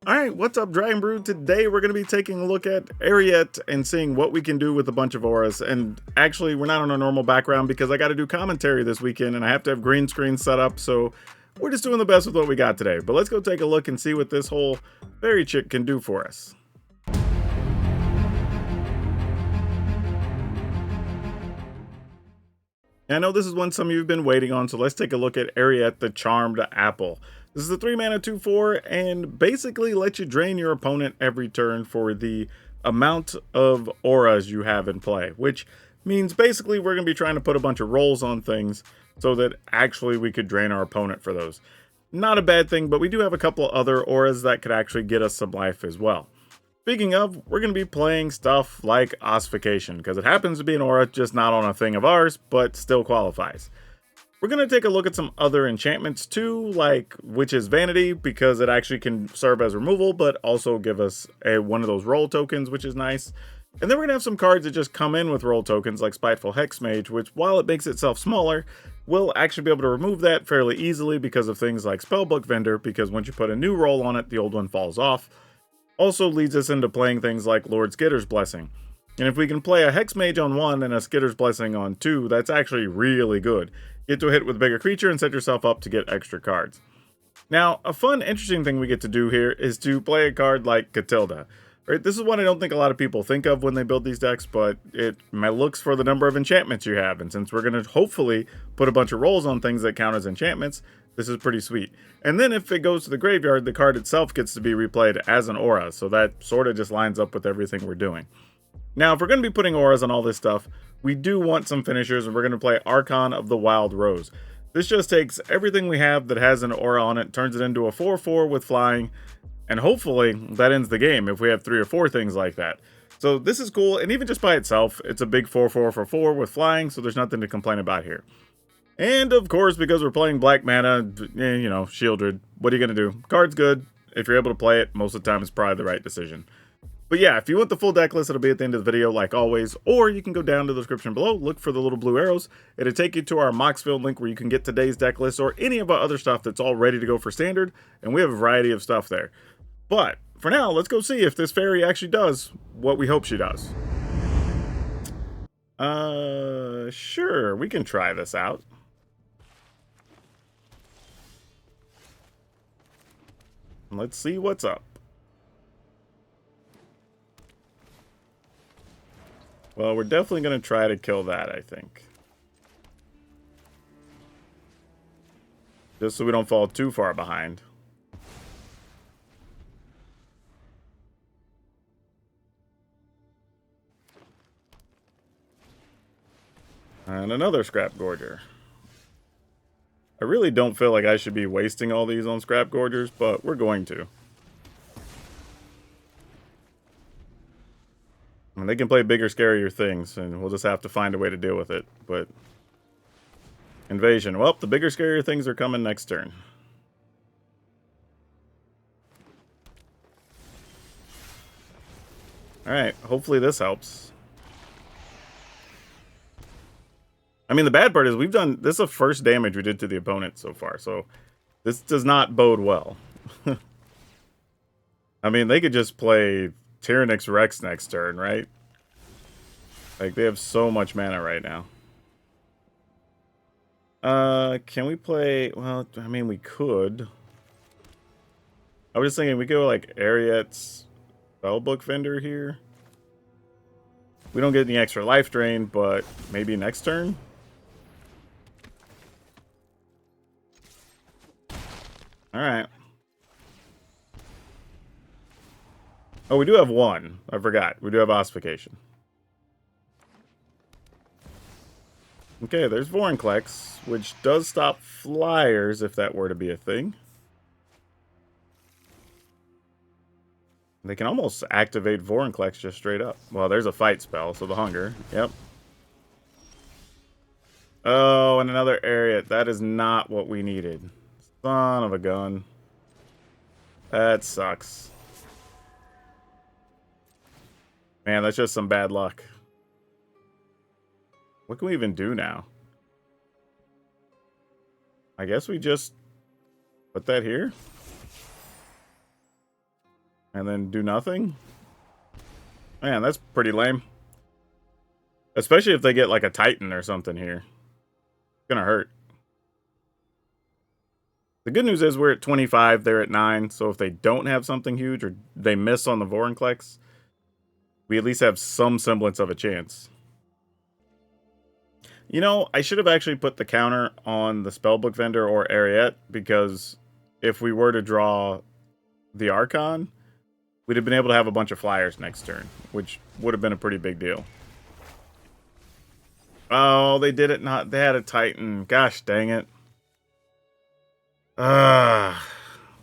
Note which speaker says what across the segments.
Speaker 1: Alright, what's up, Dragon Brood? Today we're going to be taking a look at Eriette and seeing what we can do with a bunch of auras. And actually, we're not on a normal background because I got to do commentary this weekend and I have to have green screen set up, so we're just doing the best with what we got today. But let's go take a look and see what this whole fairy chick can do for us. I know this is one some of you have been waiting on, so let's take a look at Eriette the Charmed Apple. This is a 3-mana 2/4 and basically lets you drain your opponent every turn for the amount of auras you have in play, which means basically we're going to be trying to put a bunch of rolls on things so that actually we could drain our opponent for those. Not a bad thing, but we do have a couple other auras that could actually get us some life as well. Speaking of, we're going to be playing stuff like Ossification, because it happens to be an aura, just not on a thing of ours, but still qualifies. We're going to take a look at some other enchantments too, like Witch's Vanity, because it actually can serve as removal, but also give us one of those roll tokens, which is nice. And then we're going to have some cards that just come in with roll tokens, like Spiteful Hexmage, which, while it makes itself smaller, we'll actually be able to remove that fairly easily because of things like Spellbook Vendor, because once you put a new roll on it, the old one falls off. Also leads us into playing things like Lord Skitter's Blessing. And if we can play a Hexmage on 1 and a Skitter's Blessing on 2, that's actually really good. Get to hit with a bigger creature and set yourself up to get extra cards. Now, a fun, interesting thing we get to do here is to play a card like Catilda. Right, this is one I don't think a lot of people think of when they build these decks, but it looks for the number of enchantments you have. And since we're going to hopefully put a bunch of rolls on things that count as enchantments, this is pretty sweet. And then if it goes to the graveyard, the card itself gets to be replayed as an aura. So that sort of just lines up with everything we're doing. Now, if we're going to be putting auras on all this stuff, we do want some finishers, and we're going to play Archon of the Wild Rose. This just takes everything we have that has an aura on it, turns it into a 4/4 with flying, and hopefully that ends the game if we have 3 or 4 things like that. So this is cool, and even just by itself, it's a big 4/4 for 4 with flying, so there's nothing to complain about here. And of course, because we're playing black mana, you know, shielded, what are you going to do? Card's good. If you're able to play it, most of the time it's probably the right decision. But yeah, if you want the full deck list, it'll be at the end of the video like always, or you can go down to the description below, look for the little blue arrows. It'll take you to our Moxfield link where you can get today's deck list or any of our other stuff that's all ready to go for standard, and we have a variety of stuff there. But for now, let's go see if this fairy actually does what we hope she does. Sure, we can try this out. Let's see what's up. Well, we're definitely going to try to kill that, I think. Just so we don't fall too far behind. And another Scrap Gorger. I really don't feel like I should be wasting all these on Scrap Gorgers, but we're going to. I mean, they can play bigger, scarier things, and we'll just have to find a way to deal with it. But Invasion. Well, the bigger, scarier things are coming next turn. Alright, hopefully this helps. I mean, the bad part is this is the first damage we did to the opponent so far, so this does not bode well. I mean, they could just play Tyrannix Rex next turn, right? Like, they have so much mana right now. Can we play... Well, I mean, we could. I was just thinking we could go, like, Eriette's Spellbook Vendor here. We don't get any extra life drain, but maybe next turn? Alright. Oh, we do have one. I forgot. We do have Ossification. Okay, there's Vorinclex, which does stop flyers if that were to be a thing. They can almost activate Vorinclex just straight up. Well, there's a fight spell, so the Hunger. Yep. Oh, and another area. That is not what we needed. Son of a gun. That sucks. Man, that's just some bad luck. What can we even do now? I guess we just put that here. And then do nothing? Man, that's pretty lame. Especially if they get like a Titan or something here. It's gonna hurt. The good news is we're at 25, they're at 9, so if they don't have something huge or they miss on the Vorinclex, we at least have some semblance of a chance. You know, I should have actually put the counter on the Spellbook Vendor or Eriette, because if we were to draw the Archon, we'd have been able to have a bunch of flyers next turn, which would have been a pretty big deal. Oh, they did it not. They had a Titan. Gosh dang it. Ah,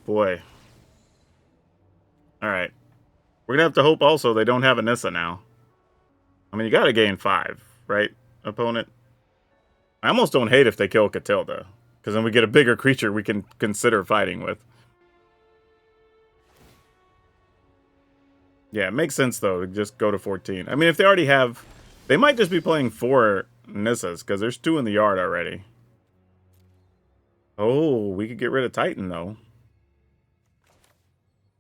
Speaker 1: boy. Alright. We're going to have to hope also they don't have a Nissa now. I mean, you got to gain 5, right, opponent? I almost don't hate if they kill Catilda, because then we get a bigger creature we can consider fighting with. Yeah, it makes sense, though, to just go to 14. I mean, if they already have... They might just be playing 4 Nissas, because there's 2 in the yard already. Oh, we could get rid of Titan, though.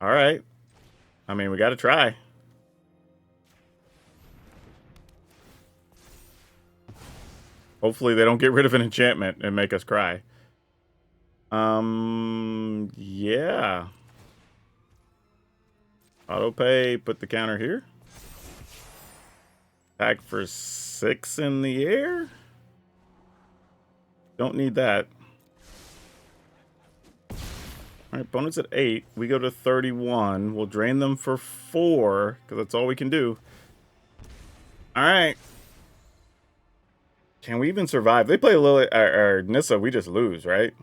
Speaker 1: Alright. I mean, we got to try. Hopefully they don't get rid of an enchantment and make us cry. Yeah. Autopay, put the counter here. Attack for 6 in the air. Don't need that. Alright, opponent's at 8. We go to 31. We'll drain them for 4, because that's all we can do. Alright. Can we even survive? They play Lily or Nissa, we just lose, right?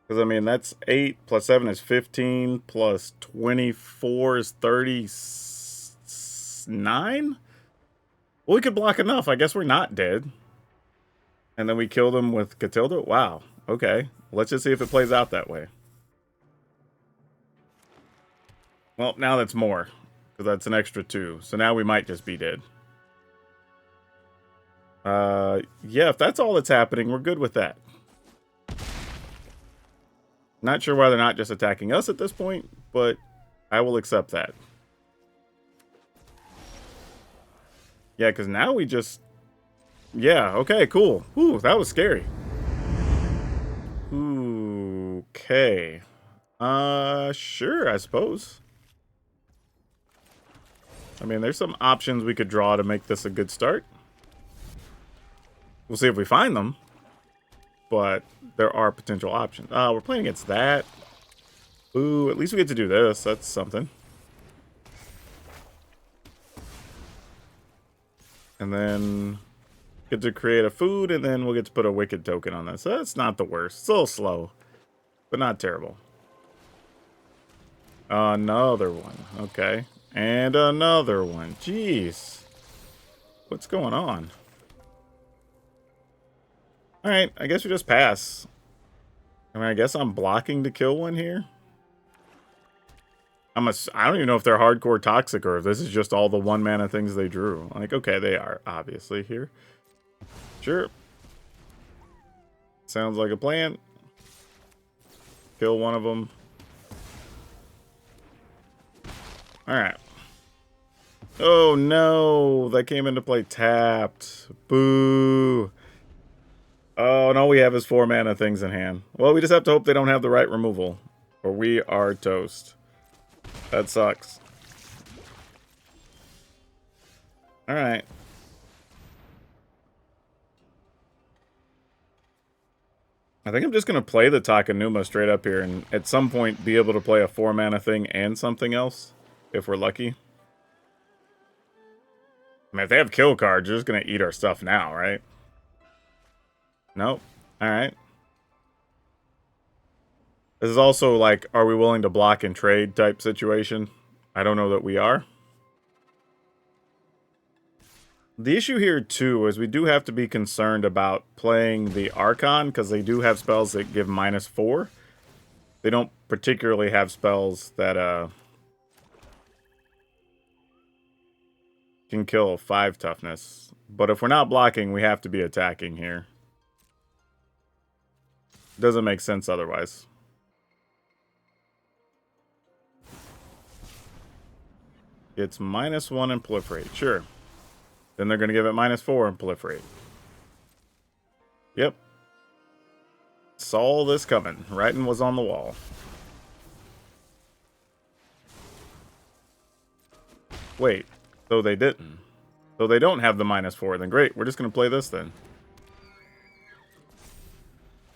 Speaker 1: Because, I mean, that's 8 plus 7 is 15 plus 24 is 39? Well, we could block enough. I guess we're not dead. And then we kill them with Catilda? Wow. Okay. Let's just see if it plays out that way. Well, now that's more. Because that's an extra 2. So now we might just be dead. Yeah, if that's all that's happening, we're good with that. Not sure why they're not just attacking us at this point, but I will accept that. Yeah, because now we just... Yeah, okay, cool. Ooh, that was scary. Ooh, okay. Sure, I suppose. I mean, there's some options we could draw to make this a good start. We'll see if we find them. But there are potential options. We're playing against that. Ooh, at least we get to do this. That's something. And then get to create a food, and then we'll get to put a wicked token on this. So that's not the worst. It's a little slow, but not terrible. Another one. Okay. And another one. Jeez. What's going on? Alright, I guess we just pass. I mean, I guess I'm blocking to kill one here. I don't even know if they're hardcore toxic or if this is just all the 1 mana things they drew. Like, okay, they are obviously here. Sure. Sounds like a plan. Kill one of them. Alright. Oh no, that came into play tapped. Boo. Oh, and all we have is 4 mana things in hand. Well, we just have to hope they don't have the right removal, or we are toast. That sucks. Alright. I think I'm just going to play the Takenuma straight up here, and at some point be able to play a 4 mana thing and something else, if we're lucky. I mean, if they have kill cards, they're just going to eat our stuff now, right? Nope. Alright. This is also like, are we willing to block and trade type situation? I don't know that we are. The issue here, too, is we do have to be concerned about playing the Archon, because they do have spells that give -4. They don't particularly have spells that can kill 5 toughness. But if we're not blocking, we have to be attacking here. Doesn't make sense otherwise. It's -1 and proliferate. Sure. Then they're going to give it -4 and proliferate. Yep. Saw this coming. Writing was on the wall. Wait. So they didn't. So they don't have the -4. Then great. We're just going to play this then.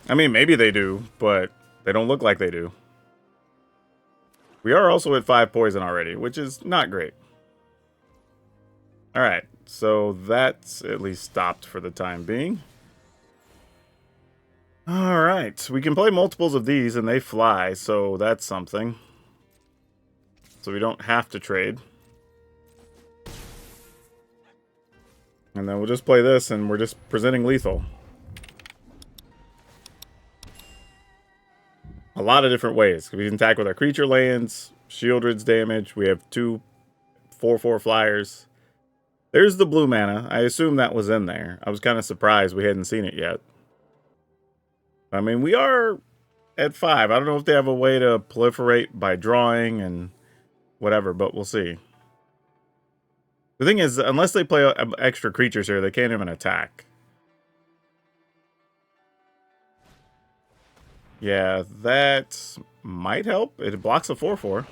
Speaker 1: I mean, maybe they do, but they don't look like they do. We are also at 5 poison already, which is not great. Alright, so that's at least stopped for the time being. Alright, we can play multiples of these and they fly, so that's something. So we don't have to trade. And then we'll just play this and we're just presenting lethal. A lot of different ways. We can attack with our creature lands, Shieldred's damage. We have 2 4/4 flyers. There's the blue mana. I assume that was in there. I was kind of surprised we hadn't seen it yet. I mean, we are at 5. I don't know if they have a way to proliferate by drawing and whatever, but we'll see. The thing is, unless they play extra creatures here, they can't even attack. Yeah, that might help. It blocks a 4/4.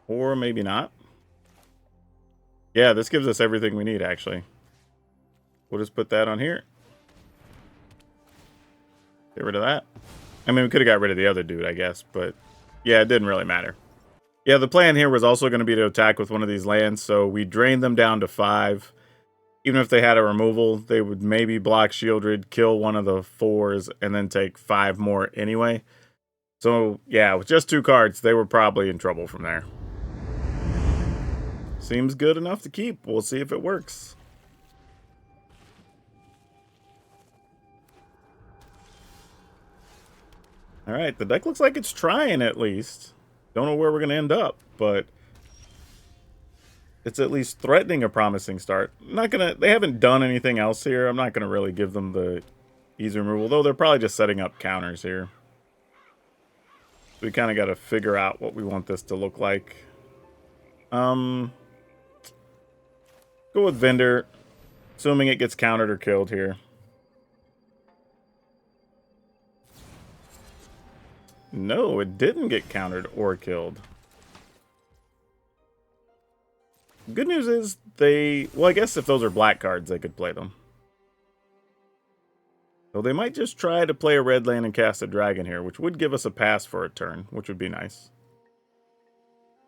Speaker 1: Or maybe not. Yeah, this gives us everything we need, actually. We'll just put that on here. Get rid of that. I mean, we could have got rid of the other dude, I guess, but yeah, it didn't really matter. Yeah, the plan here was also going to be to attack with one of these lands, so we drained them down to 5. Even if they had a removal, they would maybe block Shieldred, kill one of the 4s, and then take 5 more anyway. So, yeah, with just 2 cards, they were probably in trouble from there. Seems good enough to keep. We'll see if it works. Alright, the deck looks like it's trying at least. Don't know where we're going to end up, but it's at least threatening a promising start. They haven't done anything else here. I'm not going to really give them the easy removal, though they're probably just setting up counters here. We kind of got to figure out what we want this to look like. Go with Vendor, assuming it gets countered or killed here. No, it didn't get countered or killed. Good news is well, I guess if those are black cards, they could play them. So they might just try to play a red land and cast a dragon here, which would give us a pass for a turn, which would be nice.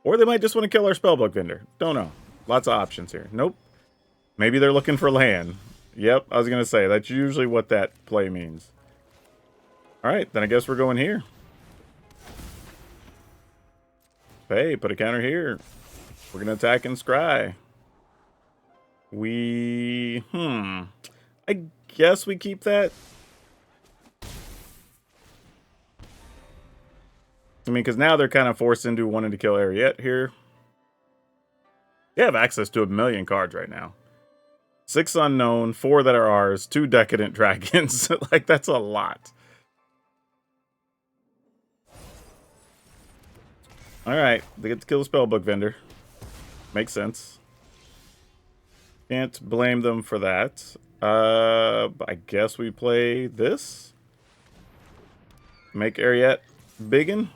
Speaker 1: Or they might just want to kill our Spellbook Vendor. Don't know. Lots of options here. Nope. Maybe they're looking for land. Yep, I was going to say, that's usually what that play means. Alright, then I guess we're going here. Hey, put a counter here. We're going to attack and scry. I guess we keep that. I mean, because now they're kind of forced into wanting to kill Eriette here. They have access to 1 million cards right now. 6 unknown, 4 that are ours, 2 decadent dragons. Like, that's a lot. Alright, they get to kill the Spellbook Vendor. Makes sense. Can't blame them for that. I guess we play this. Make Eriette biggin.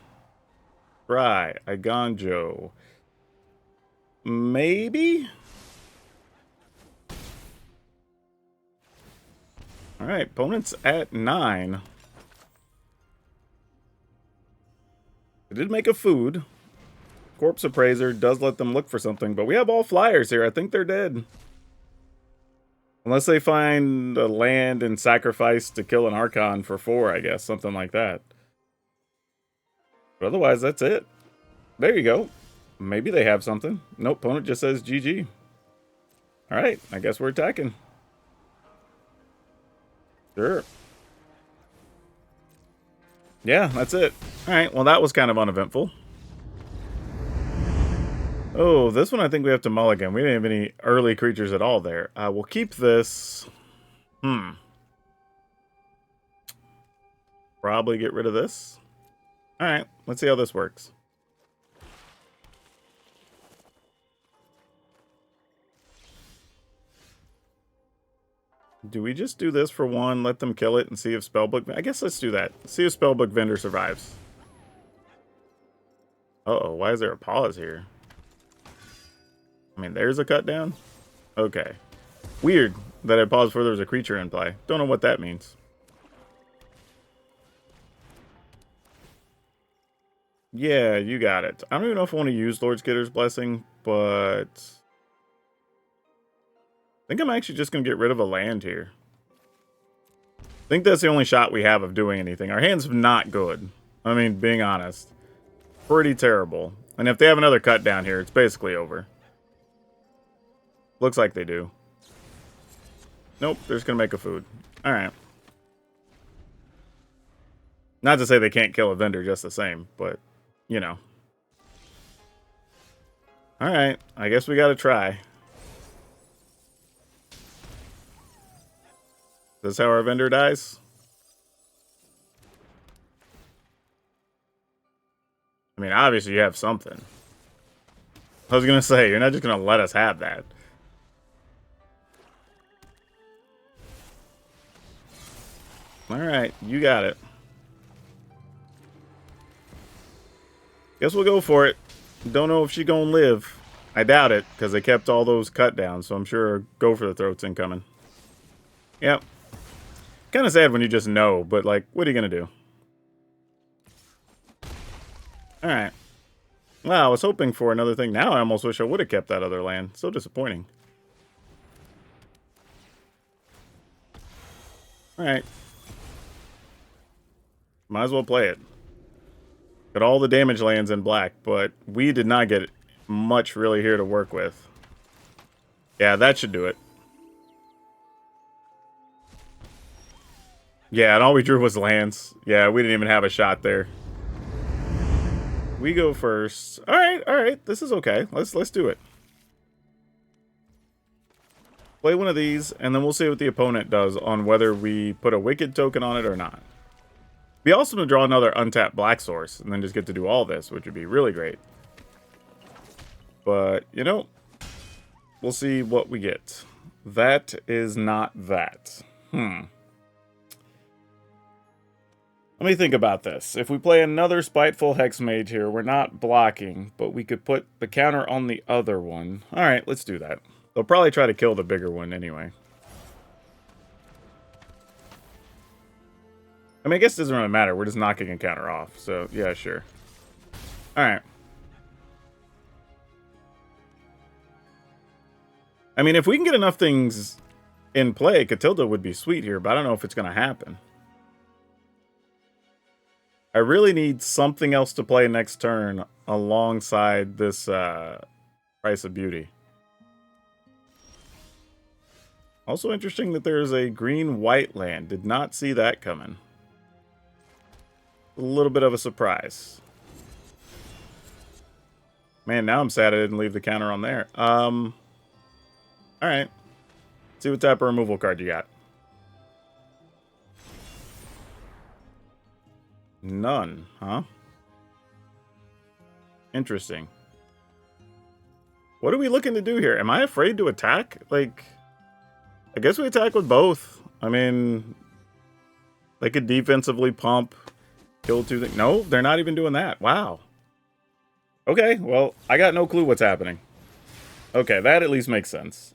Speaker 1: Right, Iganjo. Maybe? Alright, opponent's at 9. They did make a food. Corpse Appraiser does let them look for something, but we have all flyers here. I think they're dead. Unless they find a land and sacrifice to kill an Archon for 4, I guess. Something like that. But otherwise, that's it. There you go. Maybe they have something. Nope, opponent just says GG. Alright, I guess we're attacking. Sure. Yeah, that's it. Alright, well that was kind of uneventful. Oh, this one I think we have to mulligan. We didn't have any early creatures at all there. We'll keep this. Probably get rid of this. All right, let's see how this works. Do we just do this for one, let them kill it, and see if Spellbook... I guess let's do that. See if Spellbook Vendor survives. Uh-oh, why is there a pause here? I mean, there's a cut down? Okay. Weird that I paused before there was a creature in play. Don't know what that means. Yeah, you got it. I don't even know if I want to use Lord Skitter's Blessing, but... I think I'm actually just going to get rid of a land here. I think that's the only shot we have of doing anything. Our hand's not good. I mean, being honest. Pretty terrible. And if they have another cut down here, it's basically over. Looks like they do. Nope, they're just going to make a food. Alright. Not to say they can't kill a vendor just the same, but, you know. Alright, I guess we got to try. Is this how our vendor dies? I mean, obviously you have something. I was going to say, you're not just going to let us have that. Alright, you got it. Guess we'll go for it. Don't know if she gonna live. I doubt it, because they kept all those cut down, so I'm sure go for the throat's incoming. Yep. Kind of sad when you just know, but like, what are you gonna do? Alright. Well, I was hoping for another thing. Now I almost wish I would have kept that other land. So disappointing. Alright. Might as well play it. Got all the damage lands in black, but we did not get much really here to work with. Yeah, that should do it. Yeah, and all we drew was lands. Yeah, we didn't even have a shot there. We go first. Alright, this is okay. Let's do it. Play one of these, and then we'll see what the opponent does on whether we put a Wicked token on it or not. Be awesome to draw another untapped black source, and then just get to do all this, which would be really great. But, you know, we'll see what we get. That is not that. Let me think about this. If we play another Spiteful Hexmage here, we're not blocking, but we could put the counter on the other one. Alright, let's do that. They'll probably try to kill the bigger one anyway. I mean, I guess it doesn't really matter. We're just knocking a counter off. So, yeah, sure. Alright. I mean, if we can get enough things in play, Catilda would be sweet here, but I don't know if it's going to happen. I really need something else to play next turn alongside this Price of Beauty. Also interesting that there's a green-white land. Did not see that coming. A little bit of a surprise. Man, now I'm sad I didn't leave the counter on there. Alright. See what type of removal card you got. None, huh? Interesting. What are we looking to do here? Am I afraid to attack? Like, I guess we attack with both. I mean, they could defensively pump, kill two things. No, they're not even doing that. Wow. Okay, well, I got no clue what's happening. Okay, that at least makes sense.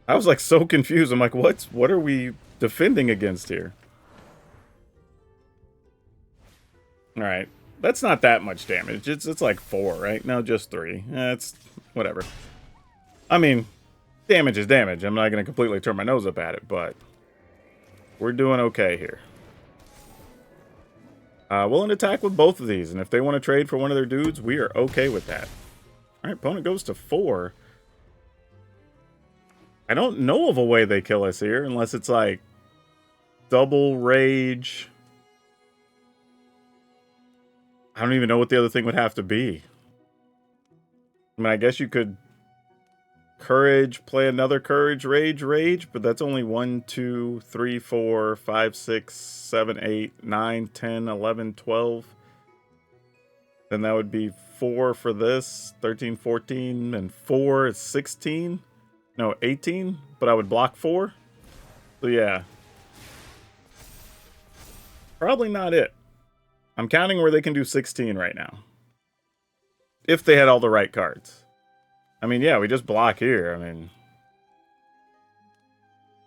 Speaker 1: I was like so confused. I'm like, what are we defending against here? Alright. That's not that much damage. It's like 4, right? No, just 3. It's whatever. I mean, damage is damage. I'm not going to completely turn my nose up at it, but we're doing okay here. Willing to attack with both of these, and if they want to trade for one of their dudes, we are okay with that. Alright, opponent goes to 4. I don't know of a way they kill us here, unless it's like double rage. I don't even know what the other thing would have to be. I mean, I guess you could Courage, play another Courage, Rage, but that's only 1, 2, 3, 4, 5, 6, 7, 8, 9, 10, 11, 12. Then that would be 4 for this, 13, 14, and 4 is 16. No, 18, but I would block 4. So yeah. Probably not it. I'm counting where they can do 16 right now. If they had all the right cards. I mean, yeah, we just block here. I mean,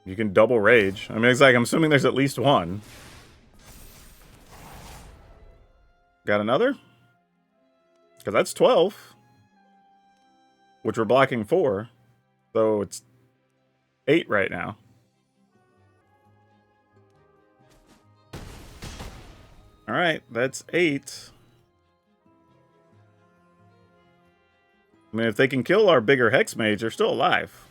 Speaker 1: you can double rage. I mean, it's like, I'm assuming there's at least one. Got another? Because that's 12. Which we're blocking 4. So it's 8 right now. Alright, that's 8. I mean, if they can kill our bigger Hex Mage, they're still alive.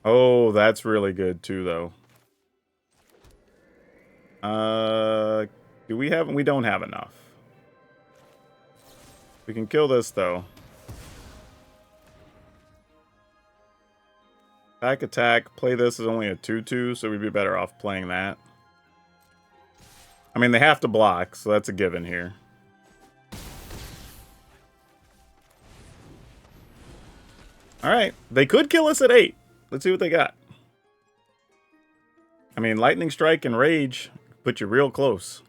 Speaker 1: Oh, that's really good too, though. Do we have... We don't have enough. We can kill this, though. Attack, play this is only a 2-2, so we'd be better off playing that. I mean, they have to block, so that's a given here. Alright, they could kill us at 8. Let's see what they got. I mean, Lightning Strike and Rage put you real close.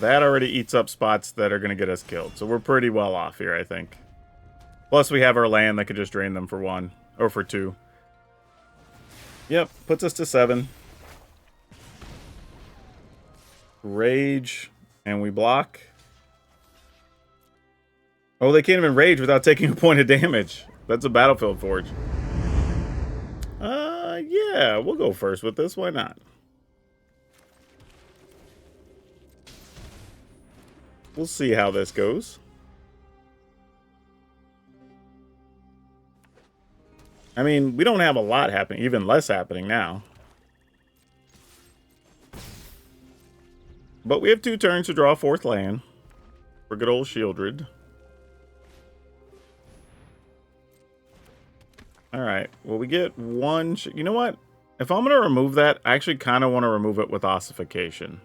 Speaker 1: That already eats up spots that are going to get us killed. So we're pretty well off here, I think. Plus we have our land that could just drain them for 1. Or for 2. Yep, puts us to 7. Rage. And we block. Oh, they can't even rage without taking a point of damage. That's a Battlefield Forge. Yeah, we'll go first with this. Why not? We'll see how this goes. I mean, we don't have a lot happening, even less happening now. But we have 2 turns to draw a 4th land for good old Shieldred. Alright, well, we get 1... You know what? If I'm going to remove that, I actually kind of want to remove it with Ossification.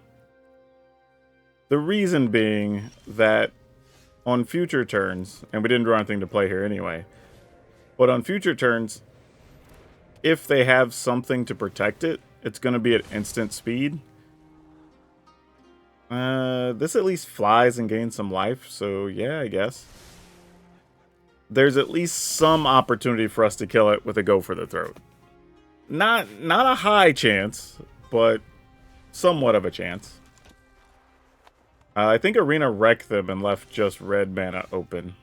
Speaker 1: The reason being that on future turns, and we didn't draw anything to play here anyway, but on future turns, if they have something to protect it, it's going to be at instant speed. This at least flies and gains some life, so yeah, I guess. There's at least some opportunity for us to kill it with a go for the throat. Not a high chance, but somewhat of a chance. I think Arena wrecked them and left just red mana open.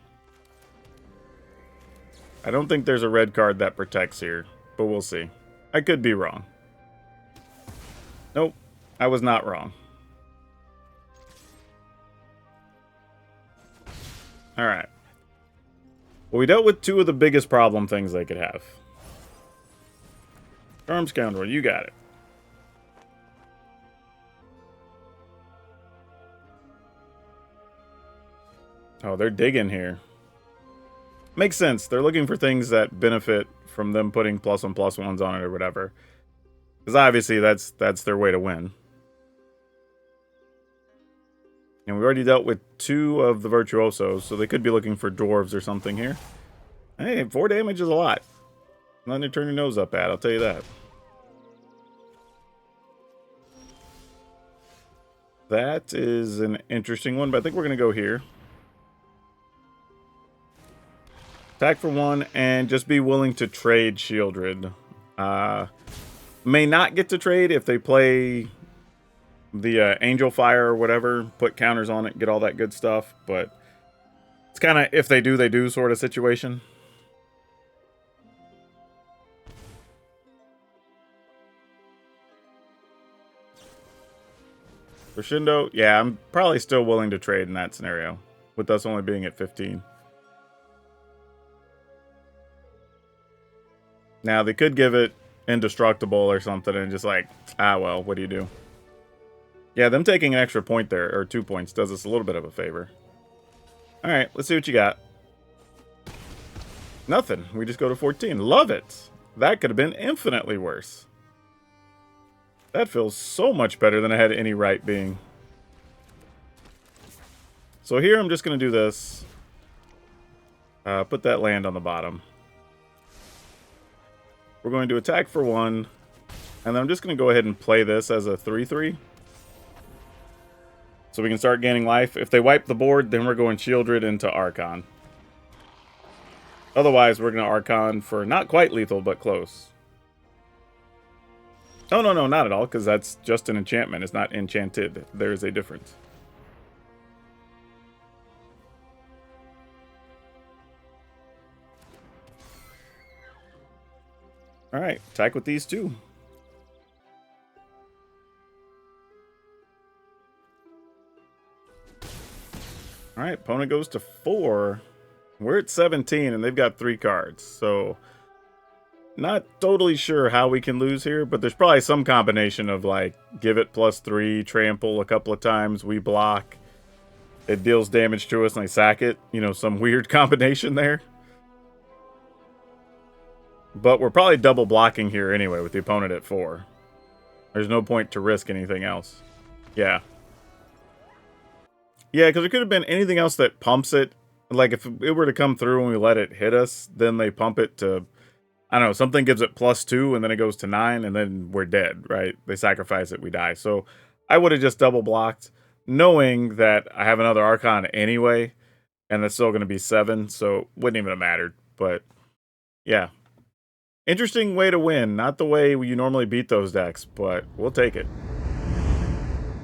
Speaker 1: I don't think there's a red card that protects here, but we'll see. I could be wrong. Nope, I was not wrong. Alright. Well, we dealt with 2 of the biggest problem things they could have. Charm Scoundrel, you got it. Oh, they're digging here. Makes sense. They're looking for things that benefit from them putting +1/+1s on it or whatever. Because obviously that's their way to win. And we already dealt with 2 of the Virtuosos, so they could be looking for dwarves or something here. Hey, 4 damage is a lot. Nothing to turn your nose up at, I'll tell you that. That is an interesting one, but I think we're going to go here. Attack for 1, and just be willing to trade Shieldred. May not get to trade if they play the Angel Fire or whatever, put counters on it, get all that good stuff, but it's kind of if they do sort of situation. For Shindo, yeah, I'm probably still willing to trade in that scenario, with us only being at 15. Now, they could give it Indestructible or something and just like, ah, well, what do you do? Yeah, them taking an extra point there, or 2 points, does us a little bit of a favor. Alright, let's see what you got. Nothing. We just go to 14. Love it. That could have been infinitely worse. That feels so much better than I had any right being. So here I'm just going to do this. Put that land on the bottom. We're going to attack for 1. And then I'm just going to go ahead and play this as a 3-3. So we can start gaining life. If they wipe the board, then we're going Shieldred into Archon. Otherwise, we're going to Archon for not quite lethal, but close. Oh, no, not at all, because that's just an enchantment. It's not enchanted. There is a difference. Alright, attack with these two. Alright, opponent goes to 4. We're at 17, and they've got 3 cards, so not totally sure how we can lose here, but there's probably some combination of, like, give it +3, trample a couple of times, we block, it deals damage to us, and they sack it. You know, some weird combination there. But we're probably double blocking here anyway with the opponent at 4. There's no point to risk anything else. Yeah. Yeah, because it could have been anything else that pumps it. Like, if it were to come through and we let it hit us, then they pump it to, I don't know, something gives it +2, and then it goes to 9, and then we're dead, right? They sacrifice it, we die. So I would have just double blocked, knowing that I have another Archon anyway, and that's still going to be 7, so wouldn't even have mattered. But, yeah. Interesting way to win. Not the way you normally beat those decks, but we'll take it.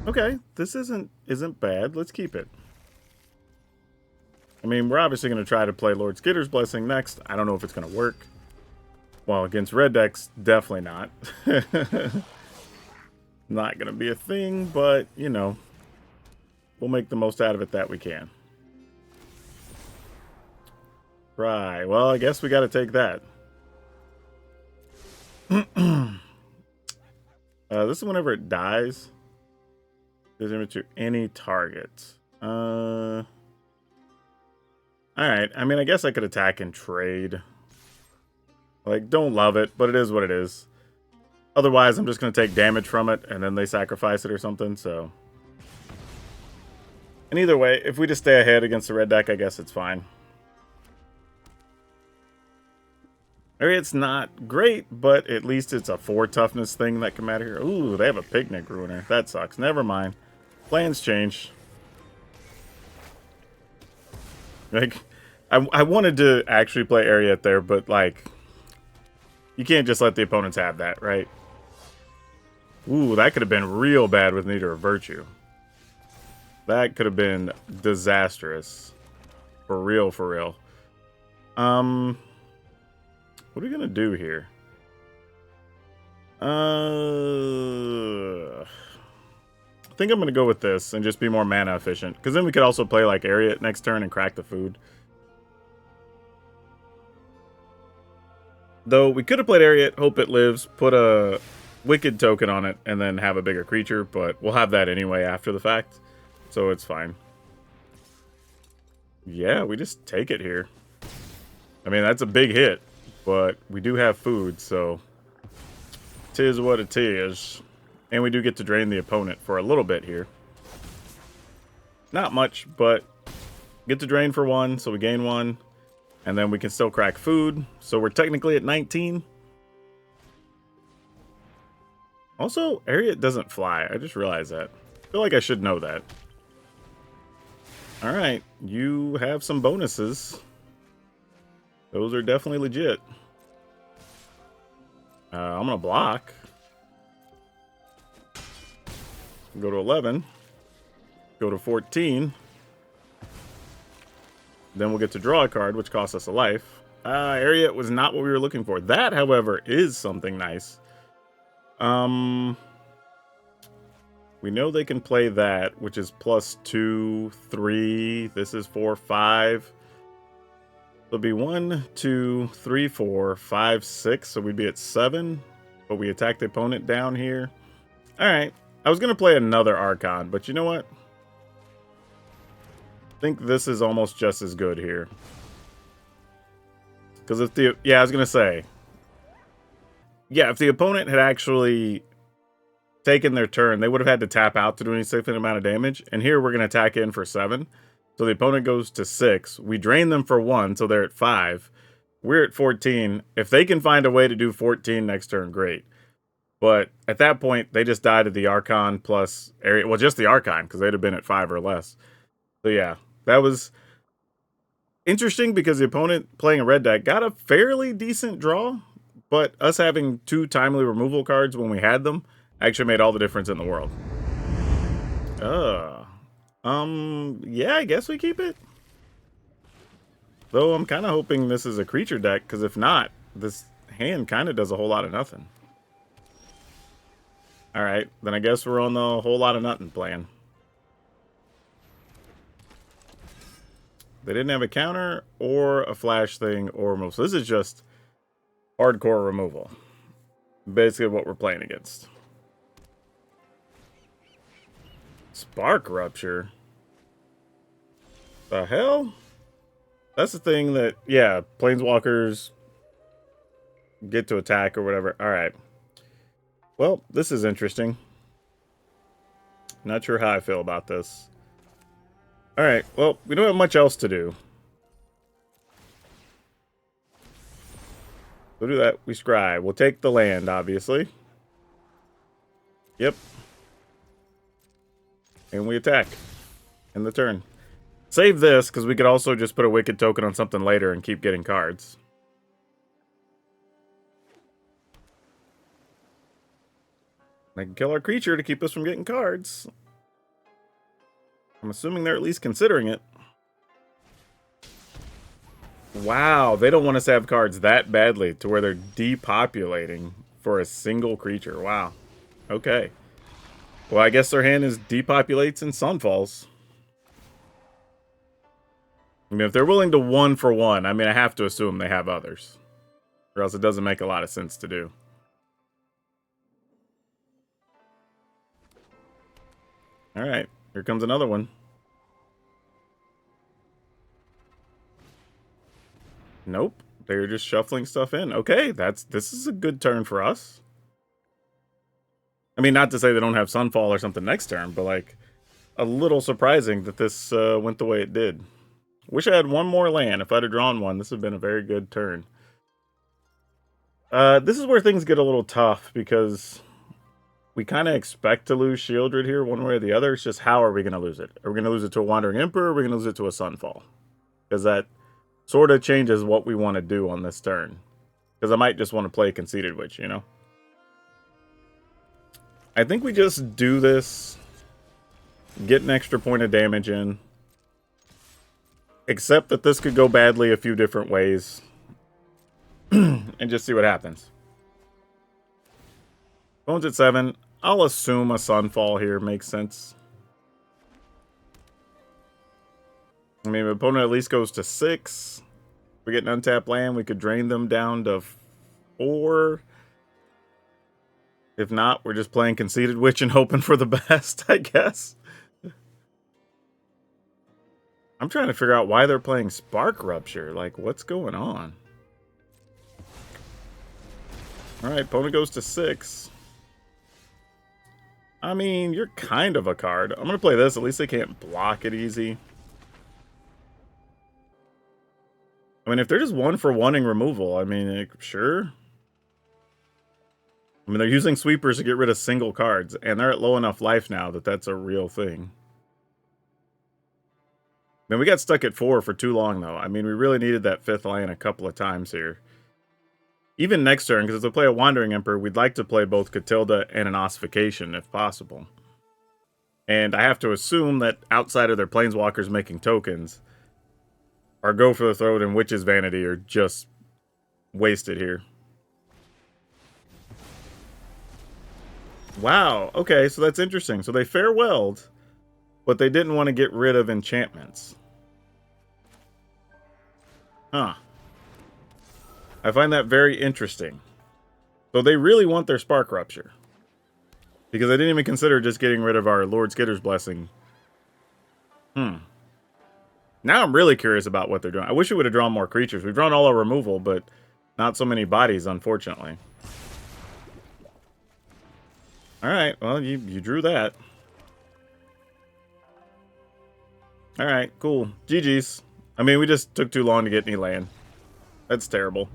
Speaker 1: Okay, this isn't bad. Let's keep it. I mean, we're obviously going to try to play Lord Skitter's Blessing next. I don't know if it's going to work. Well, against red decks, definitely not. Not going to be a thing, but, you know, we'll make the most out of it that we can. Right, well, I guess we got to take that. This is whenever it dies. Does damage to any target. Alright, I mean, I guess I could attack and trade. Like, don't love it, but it is what it is. Otherwise, I'm just going to take damage from it, and then they sacrifice it or something, so. And either way, if we just stay ahead against the red deck, I guess it's fine. Eriette's not great, but at least it's a 4 toughness thing that can matter here. Ooh, they have a Picnic Ruiner. That sucks. Never mind. Plans change. Like, I wanted to actually play Eriette there, but, like, you can't just let the opponents have that, right? Ooh, that could have been real bad with Neater of Virtue. That could have been disastrous. For real, for real. What are we gonna do here? I think I'm gonna go with this and just be more mana efficient, because then we could also play like Eriette next turn and crack the food. Though we could have played Eriette, Hope It Lives, put a Wicked token on it, and then have a bigger creature, but we'll have that anyway after the fact, so it's fine. Yeah, we just take it here. I mean, that's a big hit, but we do have food, so 'tis what it is. And we do get to drain the opponent for a little bit here. Not much, but get to drain for 1, so we gain 1. And then we can still crack food, so we're technically at 19. Also, Eriette doesn't fly. I just realized that. I feel like I should know that. Alright, you have some bonuses. Those are definitely legit. I'm going to block. Go to 11. Go to 14. Then we'll get to draw a card, which costs us a life. Eriette was not what we were looking for. That, however, is something nice. We know they can play that, which is +2, 3. This is 4, 5. It'll be 1, 2, 3, 4, 5, 6. So we'd be at 7. But we attack the opponent down here. All right. I was going to play another Archon, but you know what? I think this is almost just as good here. Because if the... Yeah, I was going to say. Yeah, if the opponent had actually taken their turn, they would have had to tap out to do any significant amount of damage. And here we're going to attack in for 7. So the opponent goes to 6. We drain them for 1, so they're at 5. We're at 14. If they can find a way to do 14 next turn, great. But at that point, they just died to the Archon plus Eriette. Well, just the Archon, because they'd have been at 5 or less. So yeah, that was interesting because the opponent playing a red deck got a fairly decent draw. But us having 2 timely removal cards when we had them actually made all the difference in the world. Yeah, I guess we keep it. Though I'm kind of hoping this is a creature deck, because if not, this hand kind of does a whole lot of nothing. Alright, then I guess we're on the whole lot of nothing plan. They didn't have a counter, or a flash thing, or removal. So this is just hardcore removal. Basically what we're playing against. Spark Rupture? The hell? That's the thing that, yeah, Planeswalkers get to attack or whatever. Alright. Well, this is interesting. Not sure how I feel about this. Alright, well, we don't have much else to do. We'll do that. We scry. We'll take the land, obviously. Yep. And we attack. In the turn. Save this, because we could also just put a Wicked token on something later and keep getting cards. They can kill our creature to keep us from getting cards. I'm assuming they're at least considering it. Wow, they don't want us to have cards that badly to where they're depopulating for a single creature. Wow. Okay. Well, I guess their hand is depopulates and sunfalls. I mean, if they're willing to 1 for 1, I mean, I have to assume they have others. Or else it doesn't make a lot of sense to do. Alright, here comes another one. Nope, they're just shuffling stuff in. Okay, this is a good turn for us. I mean, not to say they don't have Sunfall or something next turn, but like, a little surprising that this went the way it did. Wish I had one more land. If I'd have drawn one, this would have been a very good turn. This is where things get a little tough, because we kind of expect to lose Shieldred here one way or the other. It's just how are we going to lose it? Are we going to lose it to a Wandering Emperor, or are we going to lose it to a Sunfall? Because that sort of changes what we want to do on this turn. Because I might just want to play Conceited Witch, you know? I think we just do this, get an extra point of damage in, except that this could go badly a few different ways, and just see what happens. Phone's at 7. I'll assume a Sunfall here makes sense. I mean, if the opponent at least goes to 6. We get an untapped land, we could drain them down to 4. If not, we're just playing Conceited Witch and hoping for the best, I guess. I'm trying to figure out why they're playing Spark Rupture. Like, what's going on? Alright, opponent goes to 6. I mean, you're kind of a card. I'm going to play this. At least they can't block it easy. I mean, if they're just 1 for 1ing removal, I mean, like, sure. I mean, they're using sweepers to get rid of single cards, and they're at low enough life now that that's a real thing. I mean, we got stuck at 4 for too long, though. I mean, we really needed that 5th land a couple of times here. Even next turn, because if they play a Wandering Emperor, we'd like to play both Catilda and an Ossification, if possible. And I have to assume that outside of their Planeswalkers making tokens, our Go for the Throat and Witch's Vanity are just wasted here. Wow, okay, so that's interesting. So they farewelled, but they didn't want to get rid of enchantments. Huh. I find that very interesting. So they really want their Spark Rupture. Because I didn't even consider just getting rid of our Lord Skitter's Blessing. Now I'm really curious about what they're doing. I wish we would have drawn more creatures. We've drawn all our removal, but not so many bodies, unfortunately. Alright, well, you drew that. Alright, cool. GG's. I mean, we just took too long to get any land. That's terrible.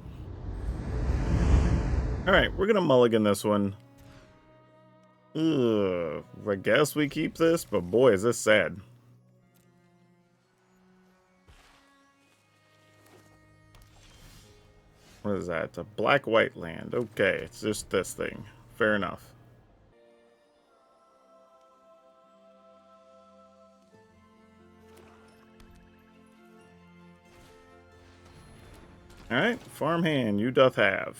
Speaker 1: Alright, we're gonna mulligan this one. Ugh, I guess we keep this, but boy, is this sad. What is that? A black-white land. Okay, it's just this thing. Fair enough. Alright, farmhand, you doth have.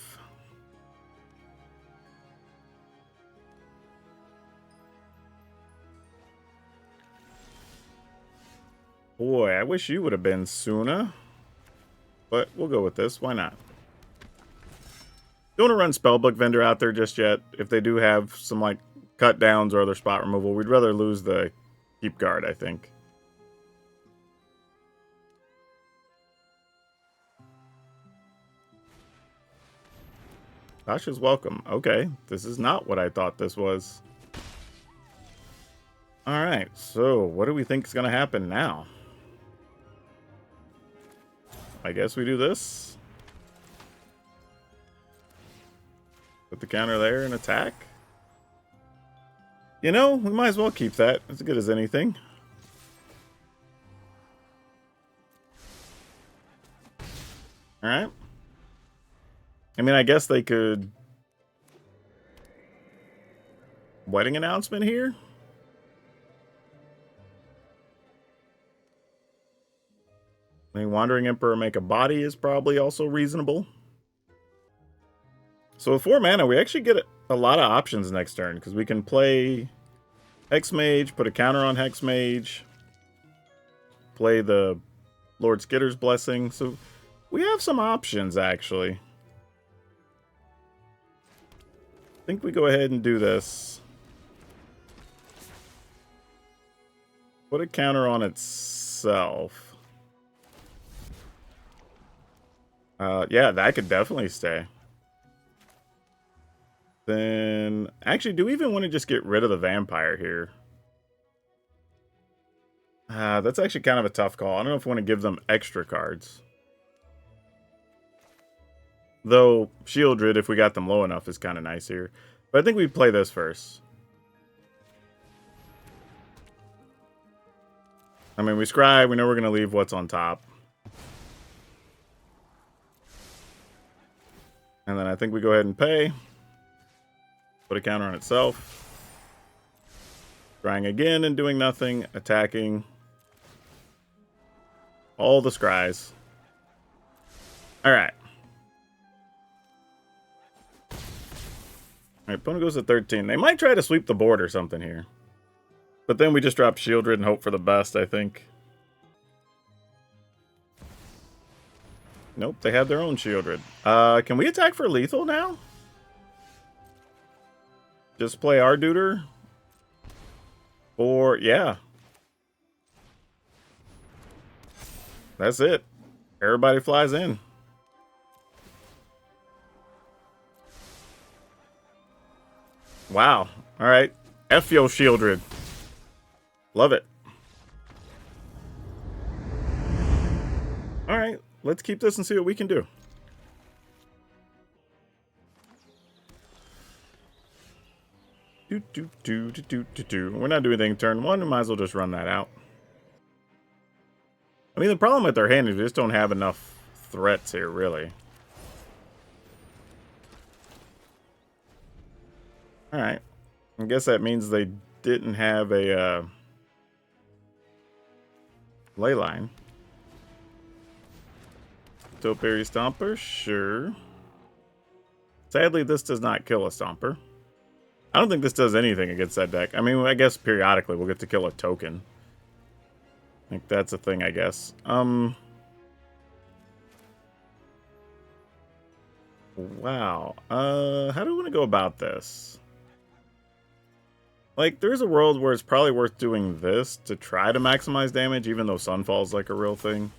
Speaker 1: Boy, I wish you would have been sooner. But we'll go with this. Why not? Don't want to run Spellbook Vendor out there just yet. If they do have some, like, cut downs or other spot removal, we'd rather lose the Keep Guard, I think. Tasha's welcome. Okay, this is not what I thought this was. Alright, so what do we think is going to happen now? I guess we do this. Put the counter there and attack. You know, we might as well keep that. As good as anything. Alright. I mean, I guess they could... Wedding announcement here? I mean, Wandering Emperor make a body is probably also reasonable. So with 4 mana, we actually get a lot of options next turn, because we can play Hexmage, put a counter on Hexmage, play the Lord Skitter's Blessing. So we have some options, actually. I think we go ahead and do this. Put a counter on itself. Yeah, that could definitely stay. Then, actually, do we even want to just get rid of the vampire here? That's actually kind of a tough call. I don't know if we want to give them extra cards. Though, Shieldred, if we got them low enough, is kind of nice here. But I think we play this first. I mean, we scry, we know we're going to leave what's on top. And then I think we go ahead and pay. Put a counter on itself. Scrying again and doing nothing. Attacking. All the scries. Alright. Alright, opponent goes to 13. They might try to sweep the board or something here. But then we just drop Shieldred and hope for the best, I think. Nope, they have their own Shieldred. Can we attack for lethal now? Just play our Duder? Or, yeah. That's it. Everybody flies in. Wow. Alright. F yo Shieldred. Love it. Alright. Let's keep this and see what we can do. We're not doing anything turn 1. We might as well just run that out. I mean, the problem with their hand is we just don't have enough threats here, really. Alright. I guess that means they didn't have a ley line. Topiary Stomper, sure. Sadly, this does not kill a Stomper. I don't think this does anything against that deck. I mean, I guess periodically we'll get to kill a token. I think that's a thing, I guess. Wow. How do we want to go about this? I think we go ahead and Like, there's a world where it's probably worth doing this to try to maximize damage, even though Sunfall's like a real thing.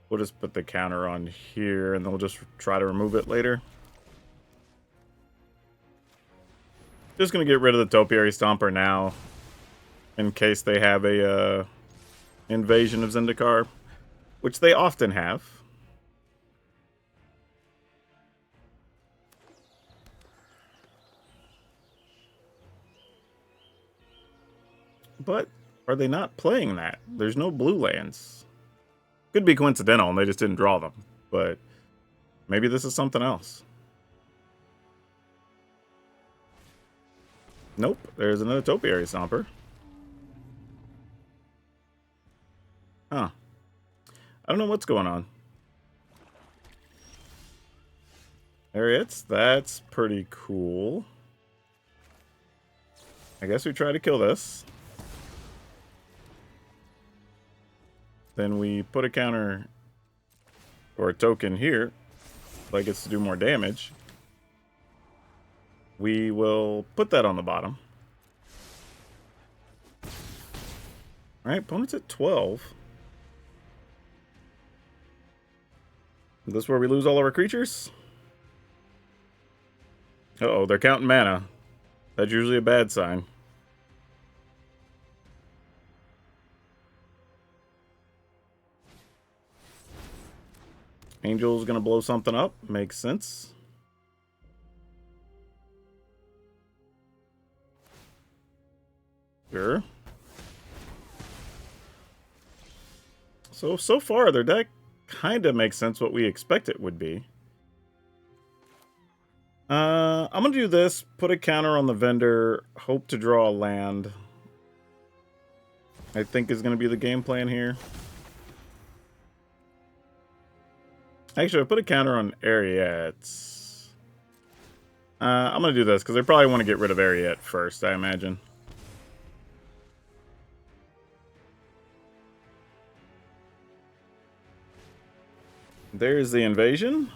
Speaker 1: We'll just put the counter on here, and then we'll just try to remove it later. Just going to get rid of the Topiary Stomper now, in case they have a invasion of Zendikar, which they often have. But are they not playing that? There's no blue lands. Could be coincidental and they just didn't draw them, but maybe this is something else. Nope, there's another Topiary Stomper. Huh. I don't know what's going on. Eriette, that's pretty cool. I guess we try to kill this. Then we put a counter or a token here, like it's to do more damage. We will put that on the bottom. Alright, opponent's at 12. Is this where we lose all of our creatures? Uh-oh, they're counting mana. That's usually a bad sign. Angel's gonna blow something up. Makes sense. Sure. So far, their deck kind of makes sense what we expect it would be. I'm gonna do this. Put a counter on the vendor. Hope to draw a land. I think is gonna be the game plan here. Actually, I put a counter on Eriette. I'm going to do this because they probably want to get rid of Eriette first, I imagine. There's the invasion.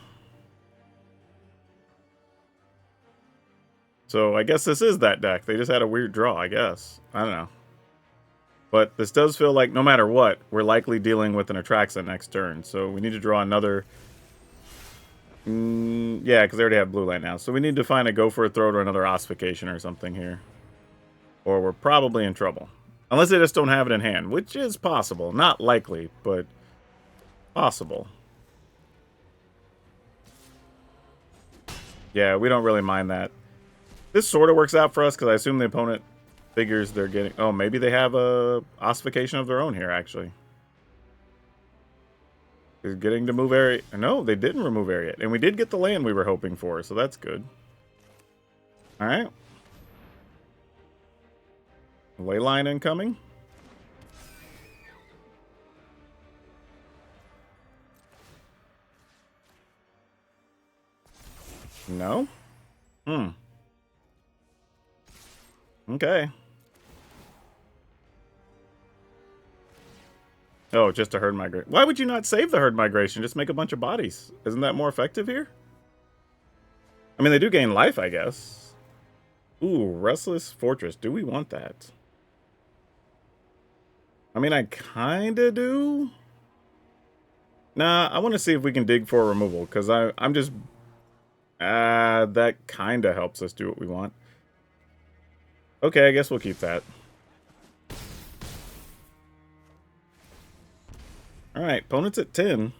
Speaker 1: So I guess this is that deck. They just had a weird draw, I guess. I don't know. But this does feel like no matter what, we're likely dealing with an Atraxa next turn. So we need to draw another... yeah, because they already have blue land now. So we need to find a Go for a Throat or another Ossification or something here. Or we're probably in trouble. Unless they just don't have it in hand, which is possible. Not likely, but possible. Yeah, we don't really mind that. This sort of works out for us because I assume the opponent figures they're getting... Oh, maybe they have a Ossification of their own here, actually. Is getting to move Eriette. No, they didn't remove Eriette. And we did get the land we were hoping for, so that's good. Alright. Leyline incoming. No? Okay. Oh, just a herd migration. Why would you not save the herd migration? Just make a bunch of bodies. Isn't that more effective here? I mean, they do gain life, I guess. Ooh, Restless Fortress. Do we want that? I mean, I kind of do. Nah, I want to see if we can dig for a removal, because I'm just... that kind of helps us do what we want. Okay, I guess we'll keep that. Alright, opponent's at 10.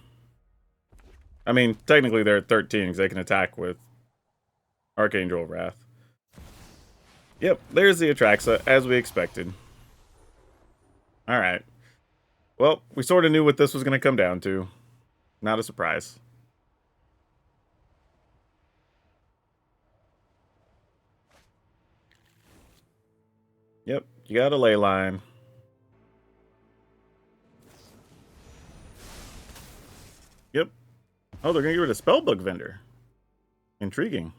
Speaker 1: I mean, technically they're at 13 because they can attack with Archangel Wrath. Yep, there's the Atraxa, as we expected. Alright. Well, we sort of knew what this was going to come down to. Not a surprise. Yep, you got a ley line. Yep. Oh, they're going to get rid of Spellbook Vendor. Intriguing.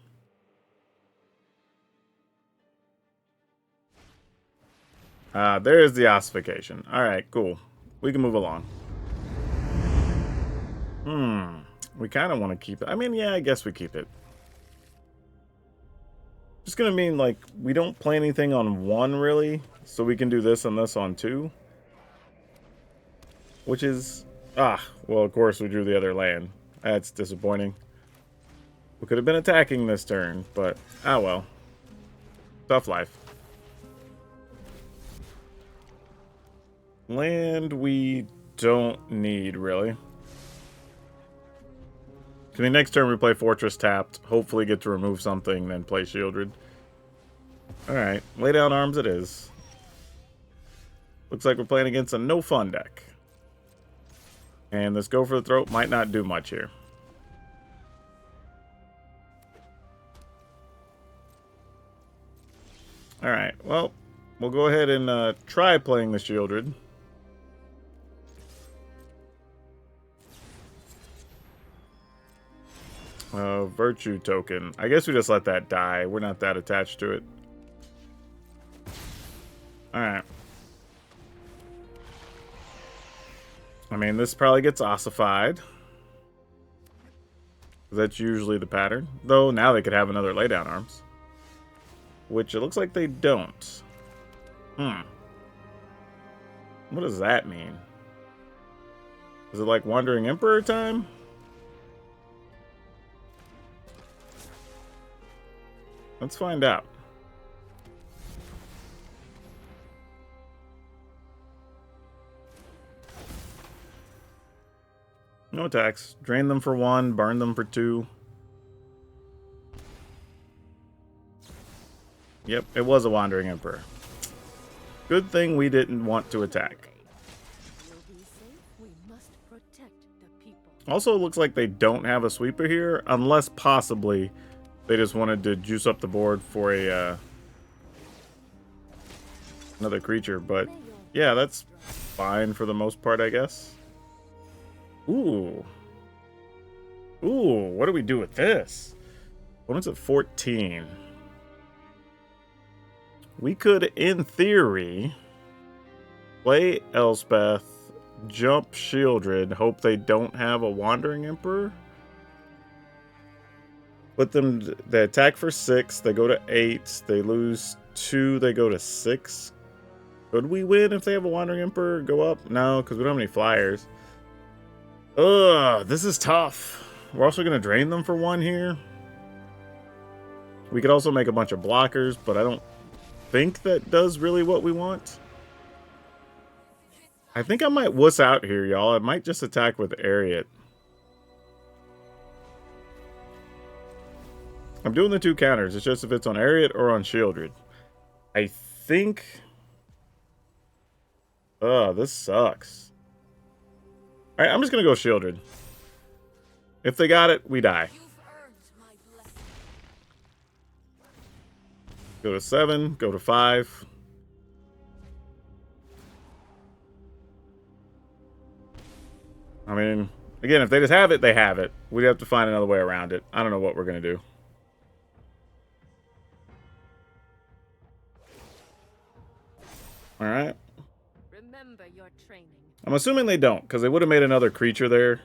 Speaker 1: There's the Ossification. Alright, cool. We can move along. We kind of want to keep it. I mean, yeah, I guess we keep it. Just gonna mean, like, we don't play anything on 1, really. So we can do this and this on 2. Which is... well, of course we drew the other land. That's disappointing. We could have been attacking this turn, but... well. Tough life. Land we don't need, really. I mean, next turn we play Fortress tapped, hopefully get to remove something, then play Shieldred. Alright, lay down arms it is. Looks like we're playing against a no-fun deck. And this Go for the Throat might not do much here. Alright, well, we'll go ahead and try playing the Shieldred. Virtue token. I guess we just let that die. We're not that attached to it. Alright. I mean, this probably gets ossified. That's usually the pattern. Though, now they could have another laydown arms. Which it looks like they don't. What does that mean? Is it like Wandering Emperor time? Let's find out. No attacks. Drain them for 1, burn them for 2. Yep, it was a Wandering Emperor. Good thing we didn't want to attack. Also, it looks like they don't have a sweeper here, unless possibly they just wanted to juice up the board for a another creature. But yeah, that's fine for the most part, I guess. Ooh. Ooh, what do we do with this? Opponent's at 14. We could, in theory, play Elspeth, jump Shieldred, hope they don't have a Wandering Emperor. Put them, they attack for 6, they go to 8, they lose 2, they go to 6. Could we win if they have a Wandering Emperor? Go up? No, because we don't have any flyers. Ugh, this is tough. We're also going to drain them for 1 here. We could also make a bunch of blockers, but I don't think that does really what we want. I think I might wuss out here, y'all. I might just attack with Eriette. I'm doing the 2 counters. It's just if it's on Eriette or on Shieldred. I think... this sucks. Alright, I'm just going to go Shieldred. If they got it, we die. Go to 7, go to 5. I mean, again, if they just have it, they have it. We'd have to find another way around it. I don't know what we're going to do. Alright.
Speaker 2: Remember your training.
Speaker 1: I'm assuming they don't, because they would have made another creature there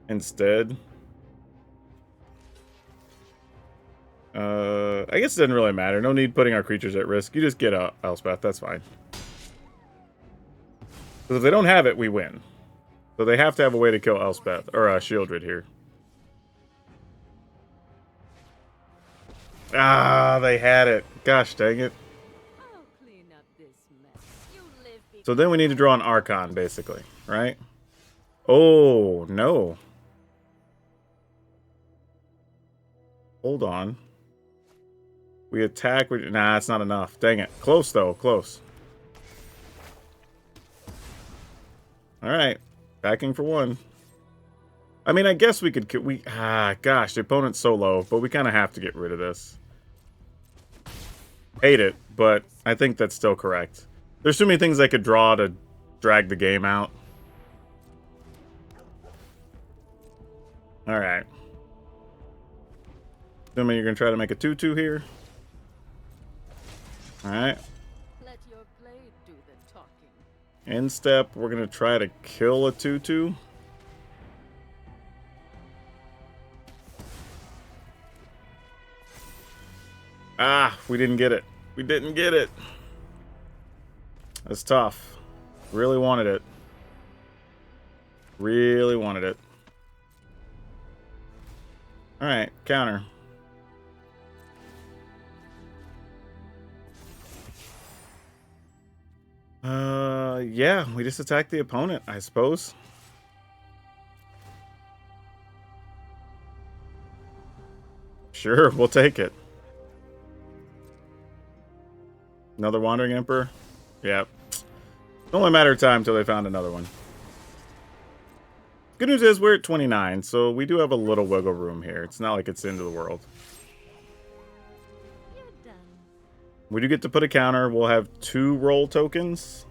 Speaker 1: instead. I guess it doesn't really matter. No need putting our creatures at risk. You just get Elspeth. That's fine. Because if they don't have it, we win. So they have to have a way to kill Elspeth, or Shieldred here. Ah, they had it. Gosh dang it.
Speaker 2: I'll clean up this mess. You live
Speaker 1: So then we need to draw an Archon, basically, right? Oh, no. Hold on. We attack. Nah, it's not enough. Dang it. Close, though. Close. Alright. Backing for 1. I mean, I guess we could... gosh, the opponent's so low, but we kind of have to get rid of this. Hate it, but I think that's still correct. There's too many things I could draw to drag the game out. Alright. Assuming you're going to try to make a 2-2 here. Alright.
Speaker 2: Let your blade do the talking.
Speaker 1: End step, we're going to try to kill a 2-2. Ah, we didn't get it. We didn't get it. That's tough. Really wanted it. Really wanted it. Alright, counter. Yeah, we just attacked the opponent, I suppose. Sure, we'll take it. Another Wandering Emperor? Yep. Only a matter of time till they found another one. Good news is we're at 29, so we do have a little wiggle room here. It's not like it's the end of the world. We do get to put a counter. We'll have 2 roll tokens.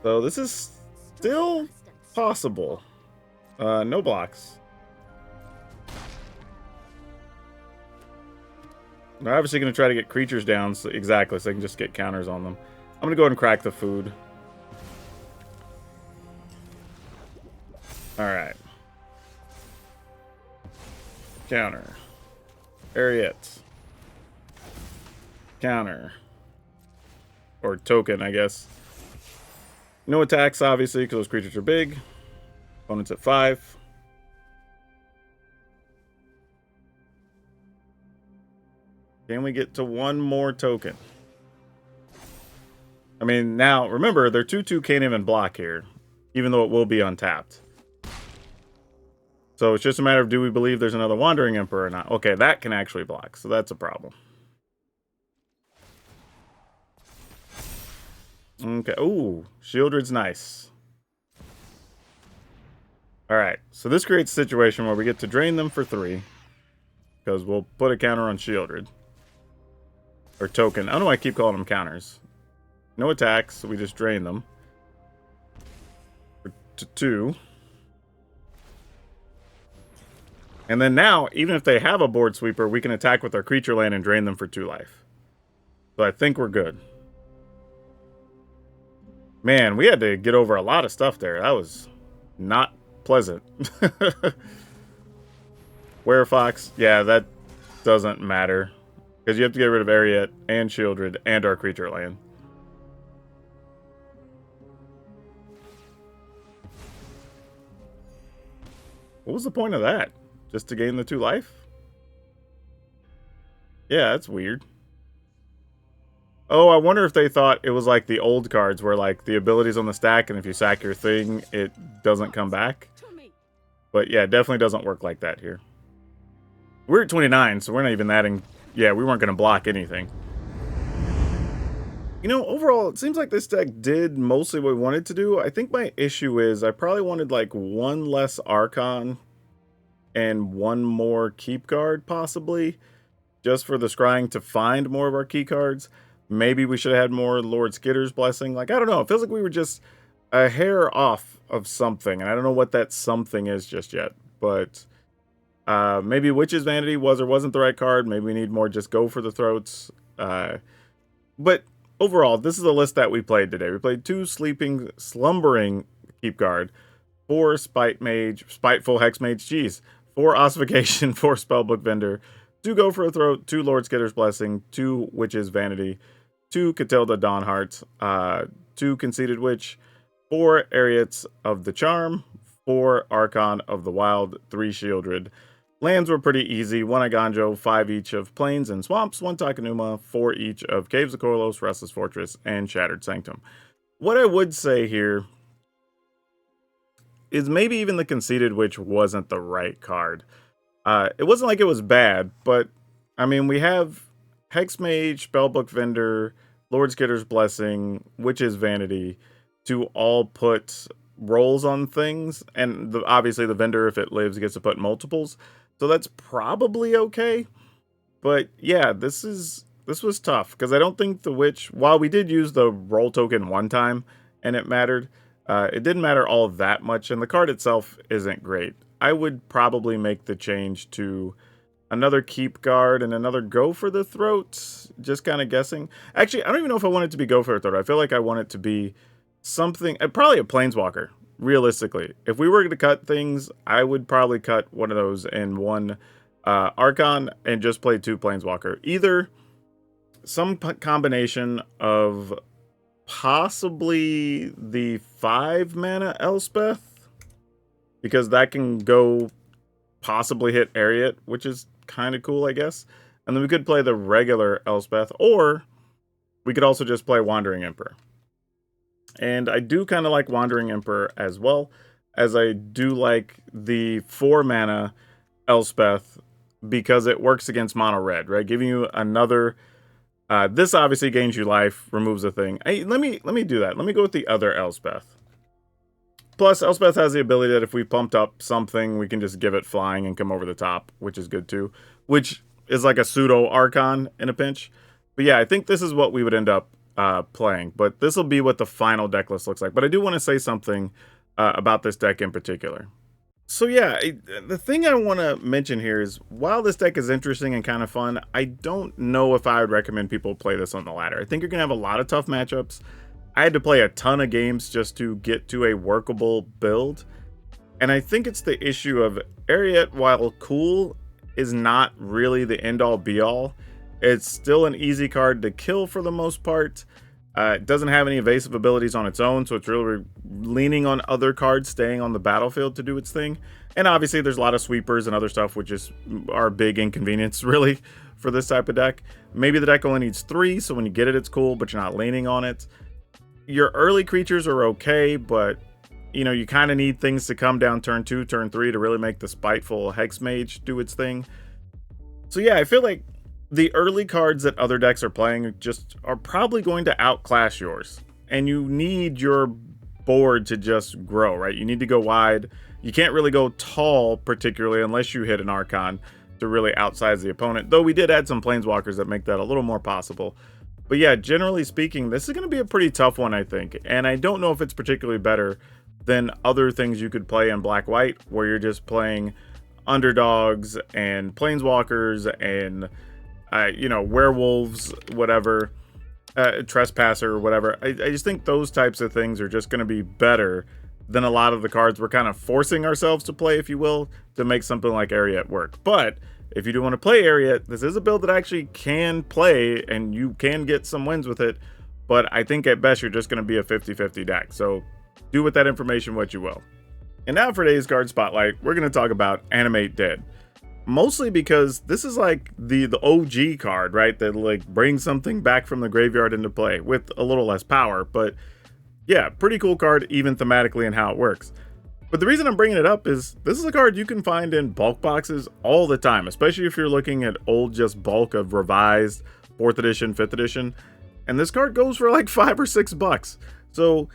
Speaker 1: So this is still possible. No blocks. We're obviously going to try to get creatures down, so exactly, so I can just get counters on them. I'm going to go ahead and crack the food. Alright. Counter. Eriette. Counter. Or token, I guess. No attacks, obviously, because those creatures are big. Opponent's at 5. Can we get to 1 more token? I mean, now, remember, their 2/2 can't even block here, even though it will be untapped. So it's just a matter of, do we believe there's another Wandering Emperor or not? Okay, that can actually block, so that's a problem. Okay, ooh, Shieldred's nice. Alright, so this creates a situation where we get to drain them for 3, because we'll put a counter on Shieldred. Or token. I don't know why I keep calling them counters. No attacks, so we just drain them. For 2. And then now, even if they have a board sweeper, we can attack with our creature land and drain them for 2 life. So I think we're good. Man, we had to get over a lot of stuff there. That was not pleasant. Werefox, yeah, that doesn't matter. Because you have to get rid of Eriette and Shieldred and our creature land. What was the point of that? Just to gain the 2 life? Yeah, that's weird. Oh, I wonder if they thought it was like the old cards where like the ability's on the stack and if you sack your thing, it doesn't come back. But yeah, it definitely doesn't work like that here. We're at 29, so we're not even adding... Yeah, we weren't going to block anything. You know, overall, it seems like this deck did mostly what we wanted to do. I think my issue is I probably wanted like 1 less Archon and 1 more keep guard, possibly, just for the scrying to find more of our key cards. Maybe we should have had more Lord Skitter's Blessing. Like, I don't know. It feels like we were just a hair off of something, and I don't know what that something is just yet. But maybe Witch's Vanity was or wasn't the right card. Maybe we need more just go for the throats. But overall, this is the list that we played today. We played 2 slumbering keep guard, 4 spiteful hex mage, geez, 4 ossification, 4 spellbook vendor, 2 go for a throat, 2 Lord Skitter's Blessing, 2 Witch's Vanity, 2 Catilda Dawnheart, 2 Conceited Witch, 4 Ariettes of the Charm, 4 Archon of the Wild, 3 Shieldred. Lands were pretty easy, 1 Aganjo, 5 each of Plains and Swamps, 1 Takenuma, 4 each of Caves of Korlos, Restless Fortress, and Shattered Sanctum. What I would say here is maybe even the Conceited Witch wasn't the right card. It wasn't like it was bad, but, I mean, we have Hexmage, Spellbook Vendor, Lord Skitter's Blessing, Witch's Vanity, to all put rolls on things, and obviously the Vendor, if it lives, gets to put multiples, so that's probably okay. But, yeah, this was tough, because I don't think the Witch, while we did use the roll token 1 time, and it mattered, it didn't matter all that much, and the card itself isn't great. I would probably make the change to another keep guard and another go for the throat. Just kind of guessing. Actually, I don't even know if I want it to be go for the throat. I feel like I want it to be something, probably a planeswalker, realistically. If we were to cut things, I would probably cut one of those and 1 Archon and just play 2 Planeswalker. Either some combination of possibly the 5 mana Elspeth, because that can go possibly hit Eriette, which is kind of cool, I guess. And then we could play the regular Elspeth, or we could also just play Wandering Emperor. And I do kind of like Wandering Emperor as well, as I do like the 4 mana Elspeth, because it works against mono red, right? Giving you another. This obviously gains you life, removes a thing. Hey, let me do that. Let me go with the other Elspeth. Plus, Elspeth has the ability that if we pumped up something, we can just give it flying and come over the top, which is good too. Which is like a pseudo Archon in a pinch. But yeah, I think this is what we would end up playing. But this will be what the final deck list looks like. But I do want to say something about this deck in particular. So yeah, the thing I want to mention here is, while this deck is interesting and kind of fun, I don't know if I would recommend people play this on the ladder. I think you're going to have a lot of tough matchups. I had to play a ton of games just to get to a workable build. And I think it's the issue of Eriette, while cool, is not really the end-all be-all. It's still an easy card to kill for the most part. It doesn't have any evasive abilities on its own, so it's really leaning on other cards staying on the battlefield to do its thing. And obviously there's a lot of sweepers and other stuff, which are big inconvenience really for this type of deck. Maybe the deck only needs 3, so when you get it, it's cool, but you're not leaning on it. Your early creatures are okay, but you know, you kind of need things to come down turn 2, turn 3 to really make the Spiteful Hex Mage do its thing. So yeah, I feel like the early cards that other decks are playing just are probably going to outclass yours. And you need your board to just grow, right? You need to go wide. You can't really go tall, particularly, unless you hit an Archon to really outsize the opponent. Though we did add some Planeswalkers that make that a little more possible. But yeah, generally speaking, this is going to be a pretty tough one, I think. And I don't know if it's particularly better than other things you could play in Black-White, where you're just playing underdogs and Planeswalkers and you know, werewolves, whatever, trespasser, whatever. I just think those types of things are just going to be better than a lot of the cards we're kind of forcing ourselves to play, if you will, to make something like Eriette work. But if you do want to play Eriette, this is a build that actually can play, and you can get some wins with it. But I think at best you're just going to be a 50-50 deck. So do with that information what you will. And now for today's card spotlight, we're going to talk about Animate Dead. Mostly because this is like the OG card, right? That like brings something back from the graveyard into play with a little less power. But yeah, pretty cool card, even thematically and how it works. But the reason I'm bringing it up is this is a card you can find in bulk boxes all the time, especially if you're looking at old just bulk of revised 4th edition, 5th edition. And this card goes for like $5 or $6. So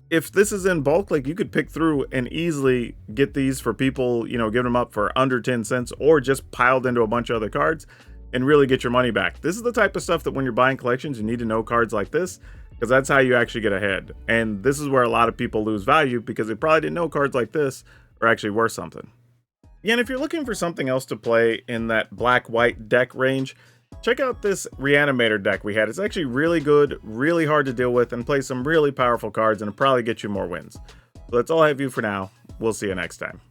Speaker 1: if this is in bulk, like, you could pick through and easily get these for people, you know, giving them up for under 10 cents or just piled into a bunch of other cards and really get your money back. This is the type of stuff that when you're buying collections, you need to know cards like this, because that's how you actually get ahead. And this is where a lot of people lose value, because they probably didn't know cards like this are actually worth something. Yeah, and if you're looking for something else to play in that Black-White deck range, check out this Reanimator deck we had. It's actually really good, really hard to deal with, and plays some really powerful cards, and it'll probably get you more wins. So that's all I have for you for now. We'll see you next time.